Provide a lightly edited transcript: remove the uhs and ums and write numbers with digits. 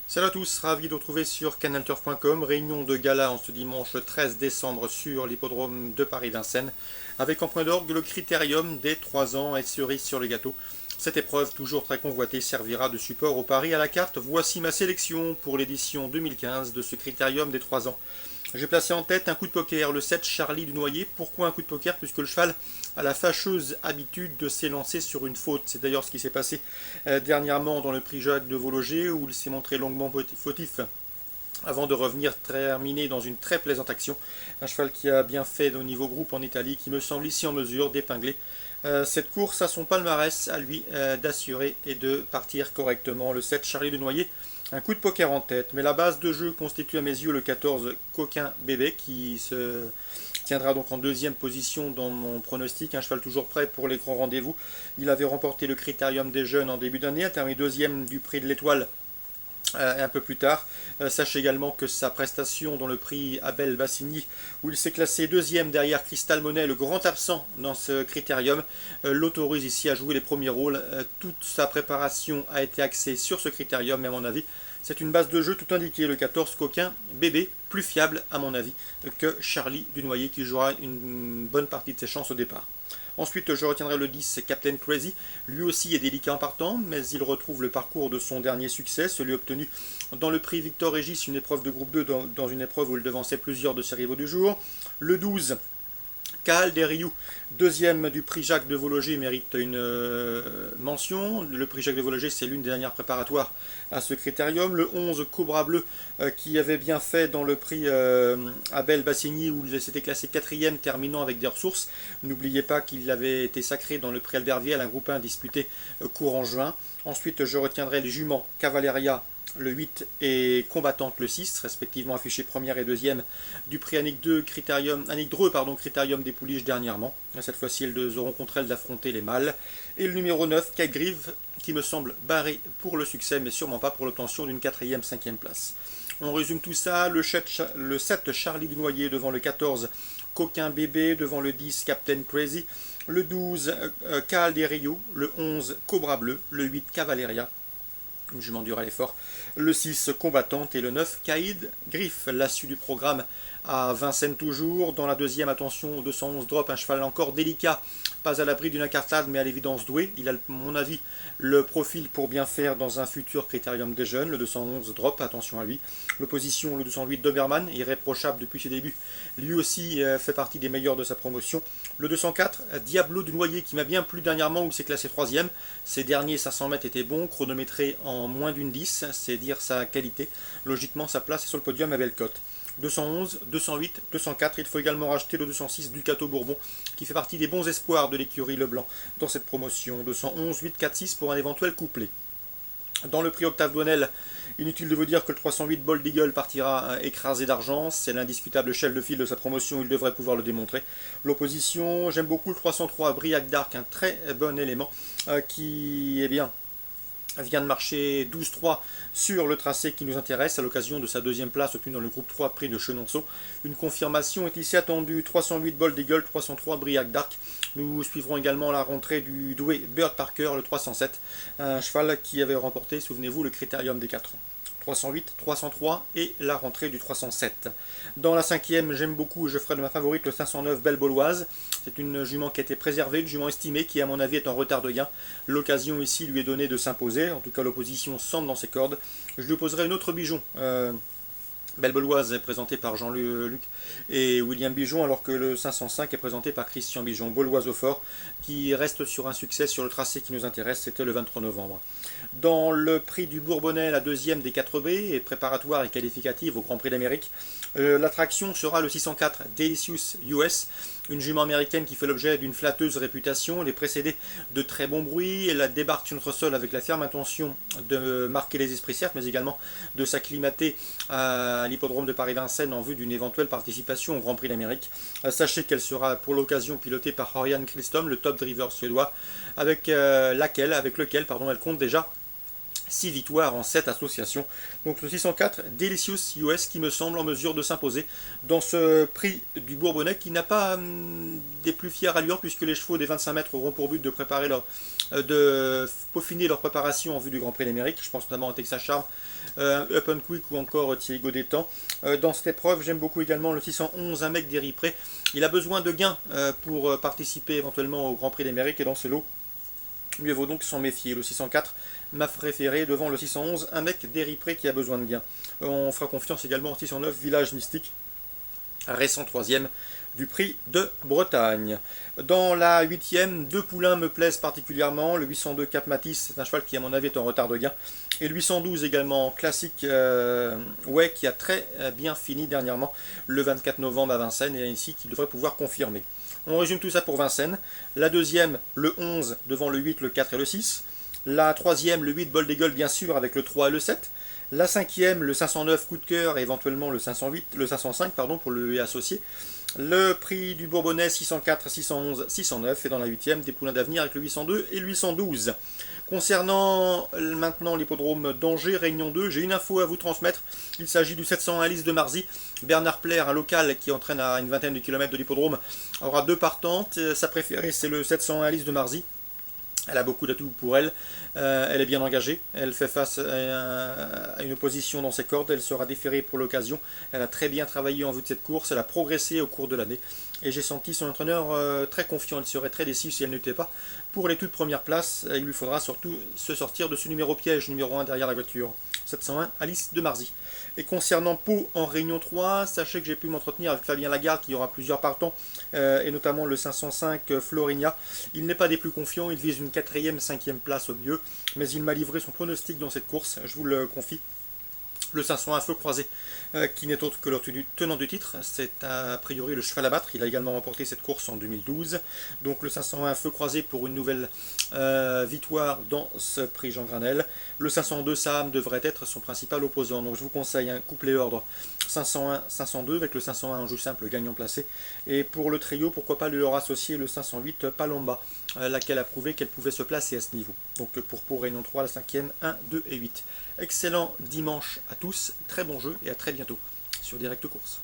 Salut à tous, ravi de vous retrouver sur canalturf.com. Réunion de gala en ce dimanche 13 décembre sur l'hippodrome de Paris-Vincennes, avec en point d'orgue le critérium des 3 ans et cerise sur le gâteau. Cette épreuve, toujours très convoitée, servira de support au pari à la carte. Voici ma sélection pour l'édition 2015 de ce critérium des 3 ans. J'ai placé en tête un coup de poker, le 7 Charlie du Noyer. Pourquoi un coup de poker? Puisque le cheval a la fâcheuse habitude de s'élancer sur une faute. C'est d'ailleurs ce qui s'est passé dernièrement dans le prix Jacques de Vologer, où il s'est montré longuement fautif avant de revenir terminer dans une très plaisante action. Un cheval qui a bien fait au niveau groupe en Italie, qui me semble ici en mesure d'épingler cette course à son palmarès, à lui d'assurer et de partir correctement. Le 7 Charlie de Noyer, un coup de poker en tête, mais la base de jeu constitue à mes yeux le 14 Coquin Bébé, qui se tiendra donc en deuxième position dans mon pronostic. Un cheval toujours prêt pour les grands rendez-vous. Il avait remporté le critérium des jeunes en début d'année, a terminé deuxième du prix de l'Étoile un peu plus tard. Sachez également que sa prestation dans le prix Abel Bassigny, où il s'est classé deuxième derrière Crystal Monet, le grand absent dans ce critérium, l'autorise ici à jouer les premiers rôles. Toute sa préparation a été axée sur ce critérium, mais à mon avis, c'est une base de jeu tout indiquée. Le 14 Coquin Bébé, plus fiable à mon avis que Charlie du Noyer, qui jouera une bonne partie de ses chances au départ. Ensuite, je retiendrai le 10, c'est Captain Crazy. Lui aussi est délicat en partant, mais il retrouve le parcours de son dernier succès, celui obtenu dans le prix Victor Régis, une épreuve de groupe 2, dans une épreuve où il devançait plusieurs de ses rivaux du jour. Le 12, Caal des Rioux, deuxième du prix Jacques de Vologer, mérite une mention. Le prix Jacques de Vologer, c'est l'une des dernières préparatoires à ce critérium. Le 11, Cobra Bleu, qui avait bien fait dans le prix Abel Bassigny, où il s'était classé quatrième, terminant avec des ressources. N'oubliez pas qu'il avait été sacré dans le prix Albert Viel, un groupe 1 disputé courant juin. Ensuite, je retiendrai les juments Cavalleria, le 8 et Combattante le 6, respectivement affichés première et deuxième du prix Annick 2, Annick Dreux, critérium des pouliches dernièrement. Cette fois-ci, elles auront contre elles d'affronter les mâles. Et le numéro 9, Kate Grieve, qui me semble barré pour le succès, mais sûrement pas pour l'obtention d'une 4e, 5e place. On résume tout ça, le 7 Charlie du Noyer devant le 14 Coquin Bébé, devant le 10 Captain Crazy, le 12 Caal des Rio, le 11 Cobra Bleu, le 8 Cavalleria, je m'endure à l'effort, le 6 Combattante et le 9 Caïd Griff. La suite du programme à Vincennes toujours. Dans la deuxième, attention, 211 Drop, un cheval encore délicat, pas à l'abri d'une incartade mais à l'évidence doué. Il a, à mon avis, le profil pour bien faire dans un futur critérium des jeunes. Le 211 Drop, attention à lui. L'opposition, le 208 Doberman, irréprochable depuis ses débuts, lui aussi fait partie des meilleurs de sa promotion. Le 204 Diablo du Noyer, qui m'a bien plu dernièrement, où il s'est classé 3e. Ses derniers 500 mètres étaient bons, chronométrés en moins d'une 10, c'est dire sa qualité. Logiquement, sa place est sur le podium à belle cote. 211, 208, 204, il faut également racheter le 206 Ducato Bourbon, qui fait partie des bons espoirs de l'écurie Leblanc dans cette promotion. 211, 8, 4, 6 pour un éventuel couplet. Dans le prix Octave Douanel, inutile de vous dire que le 308 Bold Eagle partira écrasé d'argent. C'est l'indiscutable chef de file de sa promotion, il devrait pouvoir le démontrer. L'opposition, j'aime beaucoup le 303 Briac d'Arc, un très bon élément qui est bien. Vient de marcher 12-3 sur le tracé qui nous intéresse à l'occasion de sa deuxième place obtenue dans le groupe 3 prix de Chenonceau. Une confirmation est ici attendue, 308 Bold Eagle, 303 Briac d'Arc. Nous suivrons également la rentrée du doué Bird Parker, le 307, un cheval qui avait remporté, souvenez-vous, le critérium des 4 ans. 308, 303 et la rentrée du 307. Dans la cinquième, j'aime beaucoup, je ferai de ma favorite le 509 Belle Bauloise. C'est une jument qui a été préservée, une jument estimée qui à mon avis est en retard de gain. L'occasion ici lui est donnée de s'imposer, en tout cas l'opposition semble dans ses cordes. Je lui opposerai une autre bijon. Belle Bauloise est présentée par Jean-Luc et William Bijon, alors que le 505 est présenté par Christian Bijon. Bauloise au fort, qui reste sur un succès sur le tracé qui nous intéresse, c'était le 23 novembre. Dans le prix du Bourbonnais, la deuxième des 4B, et préparatoire et qualificative au Grand Prix d'Amérique, l'attraction sera le 604 Delicious US, une jument américaine qui fait l'objet d'une flatteuse réputation. Elle est précédée de très bons bruits. Elle débarque sur notre sol avec la ferme intention de marquer les esprits, certes, mais également de s'acclimater à l'hippodrome de Paris-Vincennes en vue d'une éventuelle participation au Grand Prix d'Amérique. Sachez qu'elle sera pour l'occasion pilotée par Örjan Kihlström, le top driver suédois, avec lequel elle compte déjà 6 victoires en 7 associations. Donc le 604 Delicious US qui me semble en mesure de s'imposer dans ce prix du Bourbonnais qui n'a pas des plus fières allures puisque les chevaux des 25 mètres auront pour but de préparer de peaufiner leur préparation en vue du Grand Prix d'Amérique. Je pense notamment à Texas Charm, Up and Quick ou encore Thierry Godettan. Dans cette épreuve, j'aime beaucoup également le 611 Un mec d'Éripré Pré. Il a besoin de gains pour participer éventuellement au Grand Prix d'Amérique et dans ce lot, mieux vaut donc s'en méfier. Le 604, ma préférée, devant le 611, un mec d'Éripré qui a besoin de gains. On fera confiance également au 609, Village Mystique, récent 3e du prix de Bretagne. Dans la 8e, 2 poulains me plaisent particulièrement. Le 802 Cap Matisse, c'est un cheval qui à mon avis est en retard de gain. Et le 812 également, classique ouais, qui a très bien fini dernièrement le 24 novembre à Vincennes et ici qui devrait pouvoir confirmer. On résume tout ça pour Vincennes. La deuxième, le 11 devant le 8, le 4 et le 6. La troisième, le 8 Bol d'Eagle bien sûr avec le 3 et le 7. La cinquième, le 509 Coup de cœur et éventuellement le 505 pardon, pour le associé. Le prix du Bourbonnais 604, 611, 609 et dans la 8e des poulains d'avenir avec le 802 et le 812. Concernant maintenant l'hippodrome d'Angers, Réunion 2, j'ai une info à vous transmettre. Il s'agit du 701 Lys de Marzy. Bernard Plaire, un local qui entraîne à une vingtaine de kilomètres de l'hippodrome, aura 2 partantes. Sa préférée c'est le 701 Lys de Marzy. Elle a beaucoup d'atouts pour elle. Elle est bien engagée. Elle fait face à une opposition dans ses cordes. Elle sera déférée pour l'occasion. Elle a très bien travaillé en vue de cette course. Elle a progressé au cours de l'année. Et j'ai senti son entraîneur très confiant. Il serait très déçu si elle n'était pas pour les toutes premières places. Il lui faudra surtout se sortir de ce numéro piège, numéro 1 derrière la voiture. 701 Lys de Marzy. Et concernant Pau en Réunion 3, sachez que j'ai pu m'entretenir avec Fabien Lagarde qui aura plusieurs partants, et notamment le 505 Florinia. Il n'est pas des plus confiants, il vise une 4e, 5e place au mieux, mais il m'a livré son pronostic dans cette course, je vous le confie. Le 501 Feu Croisé, qui n'est autre que le tenant du titre, c'est a priori le cheval à battre. Il a également remporté cette course en 2012. Donc le 501 Feu Croisé pour une nouvelle victoire dans ce prix Jean Granel. Le 502 Sam devrait être son principal opposant. Donc je vous conseille un couplet ordre 501, 502 avec le 501 en jeu simple gagnant placé. Et pour le trio, pourquoi pas leur associer le 508 Palomba, laquelle a prouvé qu'elle pouvait se placer à ce niveau. Donc pour Pau Réunion 3, la 5e, 1, 2 et 8. Excellent dimanche à tous, très bon jeu et à très bientôt sur Direct Course.